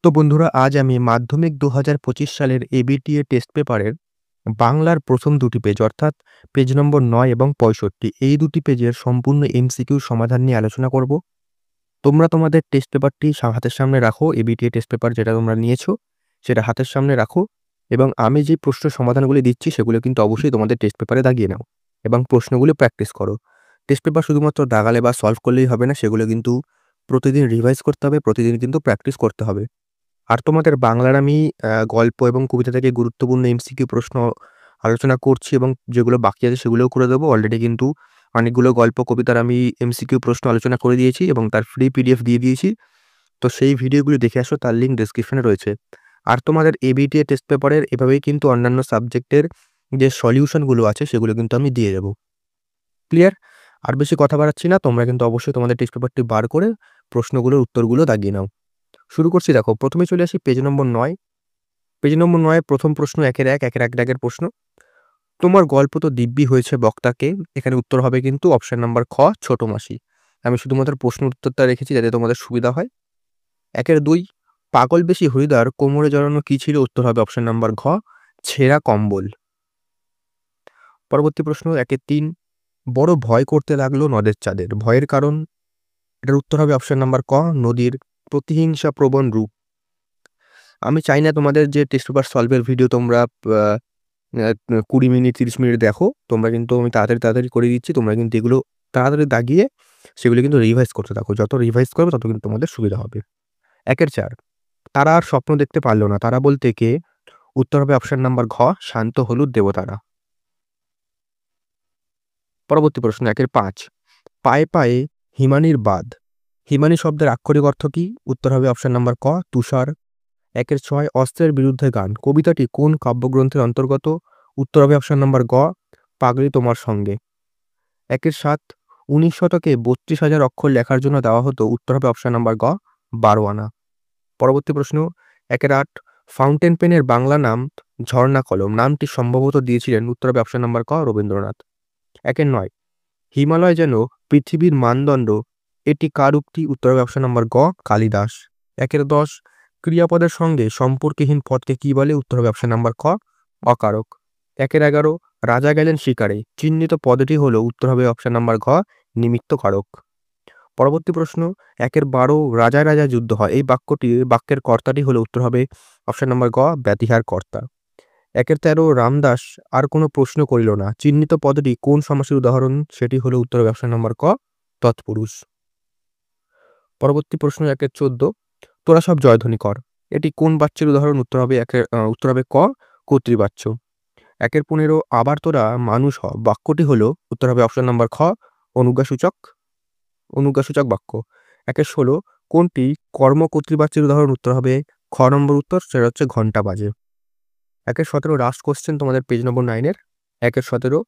তো বন্ধুরা, আজ আমি মাধ্যমিক ২০২৫ সালের এবিটিএ টেস্ট পেপারের বাংলার প্রথম দুটি পেজ অর্থাৎ পেজ নম্বর ৯ এবং ৬৫ এই দুটি পেজের সম্পূর্ণ এমসিকিউ সমাধান নিয়ে আলোচনা করব। তোমরা তোমাদের টেস্ট পেপারটি হাতের সামনে রাখো। এবিটিএ টেস্ট পেপার যেটা তোমরা নিয়েছো সেটা হাতের সামনে রাখো এবং আমি যে প্রশ্ন সমাধানগুলি দিচ্ছি সেগুলো কিন্তু অবশ্যই তোমাদের টেস্ট পেপারে দাগিয়ে নাও এবং প্রশ্নগুলি প্র্যাকটিস করো। টেস্ট পেপার শুধুমাত্র দাগালে বা সলভ করলেই হবে না, সেগুলো কিন্তু প্রতিদিন রিভাইজ করতে হবে, প্রতিদিন কিন্তু প্র্যাকটিস করতে হবে। আর তোমাদের বাংলার আমি গল্প এবং কবিতা থেকে গুরুত্বপূর্ণ এমসিকিউ প্রশ্ন আলোচনা করছি এবং যেগুলো বাকি আছে সেগুলোও করে দেবো। অলরেডি কিন্তু অনেকগুলো গল্প কবিতার আমি এমসিকিউ প্রশ্ন আলোচনা করে দিয়েছি এবং তার ফ্রি পিডিএফ দিয়ে দিয়েছি। তো সেই ভিডিওগুলো দেখে আসো, তার লিঙ্ক ডেসক্রিপশনে রয়েছে। আর তোমাদের এবিটিএ টেস্ট পেপারের এভাবেই কিন্তু অন্যান্য সাবজেক্টের যে সলিউশনগুলো আছে সেগুলো কিন্তু আমি দিয়ে দেবো। ক্লিয়ার? আর বেশি কথা বাড়াচ্ছি না, তোমরা কিন্তু অবশ্যই তোমাদের টেস্ট পেপারটি বার করে প্রশ্নগুলোর উত্তরগুলো দাগিয়ে নাও। শুরু করছি। দেখো, প্রথমে চলে আসি পেজ নম্বর ৯। পেজ নম্বর ৯ প্রথম প্রশ্ন, একের এক দাগের প্রশ্ন। তোমার গল্প তো দিব্যি হয়েছে বক্তাকে। এখানে উত্তর হবে কিন্তু অপশন নাম্বার খ, ছোট মাসি। আমি শুধুমাত্র প্রশ্ন উত্তরটা রেখেছি যাতে তোমাদের সুবিধা হয়। একের ২, পাগল বেশি হরিদার কোমরে জড়ানো কি ছিল? উত্তর হবে অপশন নাম্বার ঘ, ছেঁড়া কম্বল। পরবর্তী প্রশ্ন, একের ৩, বড় ভয় করতে লাগলো নদের চাঁদের। ভয়ের কারণ? এটার উত্তর হবে অপশন নাম্বার ক, নদীর প্রতিহিংসা প্রবণ রূপ। আমি চাই না তোমাদের যে টেস্ট পেপার সলভের ভিডিও তোমরা ২০ মিনিট ৩০ মিনিট দেখো। তোমরা কিন্তু আমি তাড়াতাড়ি করে দিচ্ছি। তোমরা কিন্তু এগুলো তাড়াতাড়ি দাগিয়ে সেগুলো কিন্তু রিভাইজ করতে থাকো। যত রিভাইজ করবে তত কিন্তু তোমাদের সুবিধা হবে। একের ৪, তারা আর স্বপ্ন দেখতে পারল না। তারা বলতে কে? উত্তর হবে অপশন নাম্বার ঘ, শান্ত হলুদ দেবতারা। পরবর্তী প্রশ্ন, একের ৫, পায়ে পায়ে হিমানির বাঁধ। হিমানি শব্দের আক্ষরিক অর্থ কি? উত্তর হবে অপশন নাম্বার ক, তুষার। একের ৬, অস্ত্রের বিরুদ্ধে গান। কবিতাটি কোন কাব্যগ্রন্থের অন্তর্গত? উত্তর হবে অপশন নাম্বার গ, পাগলি তোমার সঙ্গে। একের ৭, ১৯ শতকে ৩২,০০০ অক্ষর লেখার জন্য দেওয়া হতো। উত্তর হবে অপশন নাম্বার গ, ১২ আনা। পরবর্তী প্রশ্ন, একের ৮, ফাউন্টেন পেনের বাংলা নাম ঝর্ণা কলম। নামটি সম্ভবত দিয়েছিলেন। উত্তর হবে অপশন নাম্বার ক, রবীন্দ্রনাথ। একের ৯, হিমালয় যেন পৃথিবীর মানদণ্ড। এটি কার উক্তি? উত্তর হবে অপশন নাম্বার গ, কালিদাস। একের ১০, ক্রিয়াপদের সঙ্গে সম্পর্কহীন পদকে কি বলে? উত্তর হবে অপশন নাম্বার খ, অকারক। একের ১১, রাজা গেলেন শিকারে। চিহ্নিত পদটি হলো? উত্তর হবে অপশন নাম্বার ঘ, নিমিত্ত কারক। পরবর্তী প্রশ্ন, একের ১২, রাজায় রাজায় যুদ্ধ হয়। এই বাক্যের কর্তাটি হলো? উত্তর হবে অপশন নাম্বার গ, ব্যতিহার কর্তা। একের ১৩, রামদাস আর কোনো প্রশ্ন করিল না। চিহ্নিত পদটি কোন সমাসের উদাহরণ? সেটি হলো? উত্তর হবে অপশন নাম্বার ক, তৎপুরুষ। পরবর্তী প্রশ্ন, একের ১৪, তোরা সব জয়ধ্বনি কর। এটি কোন বাচ্যের উদাহরণ? উত্তর হবে ক, কর্তৃবাচ্য। একের ১৫, আবার তোরা মানুষ হ। বাক্যটি হলো? উত্তর হবে অপশন নাম্বার খ, অনুজ্ঞাসূচক বাক্য। একের ১৬, কোনটি কর্মকর্তৃবাচ্যের উদাহরণ? উত্তর হবে খ নম্বর উত্তর, সেটা হচ্ছে ঘন্টা বাজে। একের ১৭, লাস্ট কোশ্চেন তোমাদের পেজ নম্বর ৯-এর। একের ১৭,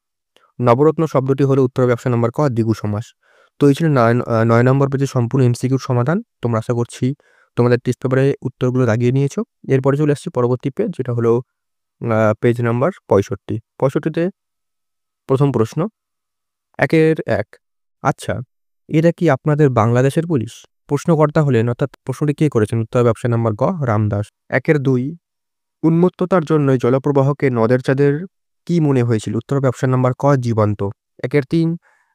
নবরত্ন শব্দটি হলো? উত্তর হবে অপশন নাম্বার ক, দ্বিগু সমাস। তো এই ছিল ৯ নম্বর পেজের সম্পূর্ণ এমসিকিউর সমাধান। তোমরা আশা করছি তোমাদের টেস্ট পেপারে উত্তরগুলো দাগিয়ে নিয়েছো। এরপরে চলে আসছি পরবর্তী পেজ, যেটা হলো পেজ নাম্বার ৬৫। ৬৫তে প্রথম প্রশ্ন, একের ১, আচ্ছা, এরা কি আপনাদের বাংলাদেশের পুলিশ? প্রশ্নকর্তা হলেন অর্থাৎ প্রশ্নটি কে করেছেন? উত্তর হবে অপশন নাম্বার গ, রামদাস। একের ২, উন্মত্ততার জন্যই জলপ্রবাহকে নদের চাঁদের কি মনে হয়েছিল? উত্তর হবে অপশন নাম্বার ক, জীবন্ত। একের ৩,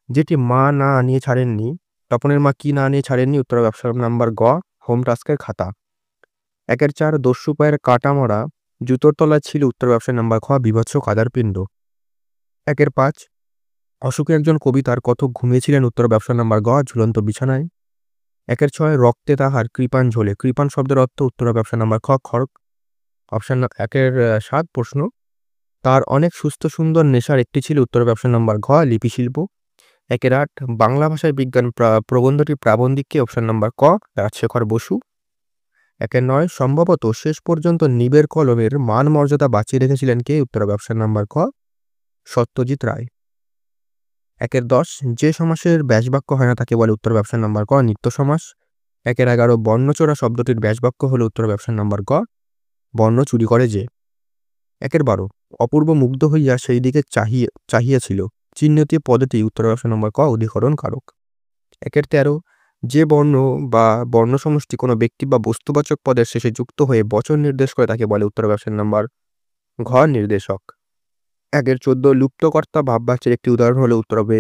যেটি মা না আনিয়ে ছাড়েননি, তপনের মা কি না আনিয়ে ছাড়েননি? উত্তর হবে অপশন নাম্বার গ, হোম টাস্কের খাতা। একের ৪, দস্যু পায়ের কাটা মরা জুতোর তলায় ছিল। উত্তর হবে অপশন নাম্বার খ, বীভৎস কাদার পিণ্ড। একের ৫, অশোকে একজন কবি তার কতক ঘুমিয়েছিলেন। উত্তর হবে অপশন নাম্বার গ, ঝুলন্ত বিছানায়। একের ৬, রক্তে তাহার কৃপাণ ঝোলে। কৃপাণ শব্দের অর্থ? উত্তর হবে অপশন নাম্বার খ, খড়গ। একের ৭ প্রশ্ন, তার অনেক সুস্থ সুন্দর নেশার একটি ছিল। উত্তর হবে অপশন নাম্বার ঘ, লিপিশিল্প। একের ৮, বাংলা ভাষায় বিজ্ঞান প্রবন্ধটি প্রাবন্ধিক কে? অপশন নাম্বার ক, রাজশেখর বসু। একের ৯, সম্ভবত শেষ পর্যন্ত নিবের কলমের মান মর্যাদা বাঁচিয়ে রেখেছিলেন কে? উত্তর হবে অপশন নাম্বার ক, সত্যজিৎ রায়। একের ১০, যে সমাসের ব্যাসবাক্য হয় না তাকে বলে? উত্তর হবে অপশন নাম্বার ক, নিত্য সমাস। একের ১১, বর্ণচোরা শব্দটির ব্যাসবাক্য হলো? উত্তর হবে অপশন নাম্বার ক, বর্ণ চুরি করে যে। একের ১২, অপূর্ব মুগ্ধ হইয়া সেই দিকে চাহিয়াছিল। চিহ্নিত পদটি? উত্তর অপশন নম্বর ক, অধিকরণ কারক। একের ১৩, যে বর্ণ বা বর্ণ সমষ্টি কোনো ব্যক্তি বা বস্তুবাচক পদের শেষে যুক্ত হয়ে বচন নির্দেশ করে তাকে বলে উত্তর হবে অপশন নাম্বার ঘ নির্দেশক। ১-১৪ লুপ্তকর্তা ভাববাচ্যের একটি উদাহরণ হলে উত্তর হবে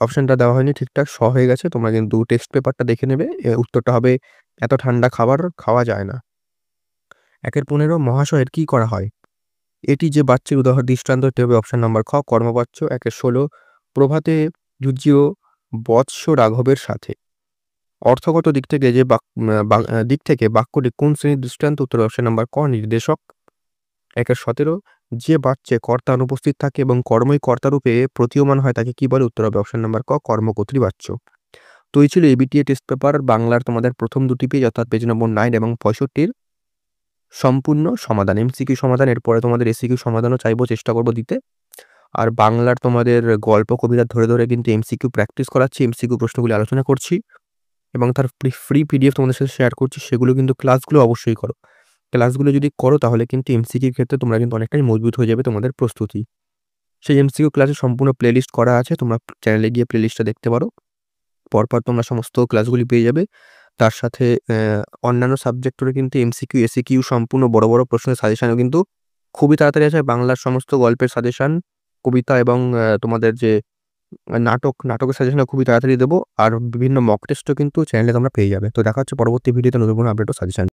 অপশনটা দেওয়া হয়নি ঠিকঠাক, হয়ে গেছে। তোমরা কিন্তু টেক্সট পেপারটা দেখে নেবে। উত্তরটা হবে এত ঠান্ডা খাবার খাওয়া যায় না। ১-১৫ মহাশয়ের কি করা হয়? এটি যে বাচ্যের দৃষ্টান্ত এটি হবে অপশন নাম্বার খ কর্মবাচ্য। ১-১৬ প্রভাতে যুজিও বৎস রাঘবের সাথে। অর্থগত দিক থেকে যে দিক থেকে বাক্যটি কোন শ্রেণীর দৃষ্টান্ত? উত্তর অপশন নাম্বার ক নির্দেশক। ১-১৭ যে বাচ্চে কর্তা অনুপস্থিত থাকে এবং কর্মই কর্তারূপে প্রতীয়মান হয় তাকে কি বলে? উত্তর হবে অপশন নাম্বার ক কর্মকর্তৃবাচ্য। তো এই ছিল এবিটিএ টেস্ট পেপার বাংলার তোমাদের প্রথম দুটি পেজ অর্থাৎ পেজ নম্বর 9 এবং 65 সম্পূর্ণ সমাধান, এমসিকিউ সমাধান। এরপরে তোমাদের এসিকিউ সমাধানও চাইবো, চেষ্টা করবো দিতে। আর বাংলার তোমাদের গল্প কবিতা ধরে ধরে কিন্তু এমসিকিউ প্র্যাকটিস করাচ্ছি, এমসিকিউ প্রশ্নগুলি আলোচনা করছি এবং তার ফ্রি পিডিএফ তোমাদের সাথে শেয়ার করছি। সেগুলো কিন্তু ক্লাসগুলো অবশ্যই করো। ক্লাসগুলো যদি করো তাহলে কিন্তু এমসিকিউর ক্ষেত্রে তোমরা কিন্তু অনেকটাই মজবুত হয়ে যাবে তোমাদের প্রস্তুতি। সেই এমসিকিউ ক্লাসের সম্পূর্ণ প্লেলিস্ট করা আছে, তোমরা চ্যানেলে গিয়ে প্লেলিস্টটা দেখতে পারো। পরপর তোমরা সমস্ত ক্লাসগুলি পেয়ে যাবে। তার সাথে অন্যান্য সাবজেক্টেরও কিন্তু এমসিকিউ, এসিকিউ সম্পূর্ণ বড়, বড় প্রশ্নের সাজেশনও কিন্তু খুবই তাড়াতাড়ি আছে। বাংলার সমস্ত গল্পের সাজেশন, কবিতা এবং তোমাদের যে নাটকের সাজেশনও খুবই তাড়াতাড়ি দেবো। আর বিভিন্ন মক টেস্টও কিন্তু চ্যানেলে তোমরা পেয়ে যাবে। তো দেখা হচ্ছে পরবর্তী ভিডিওতে নতুন কোনো আপডেট ও সাজেশন।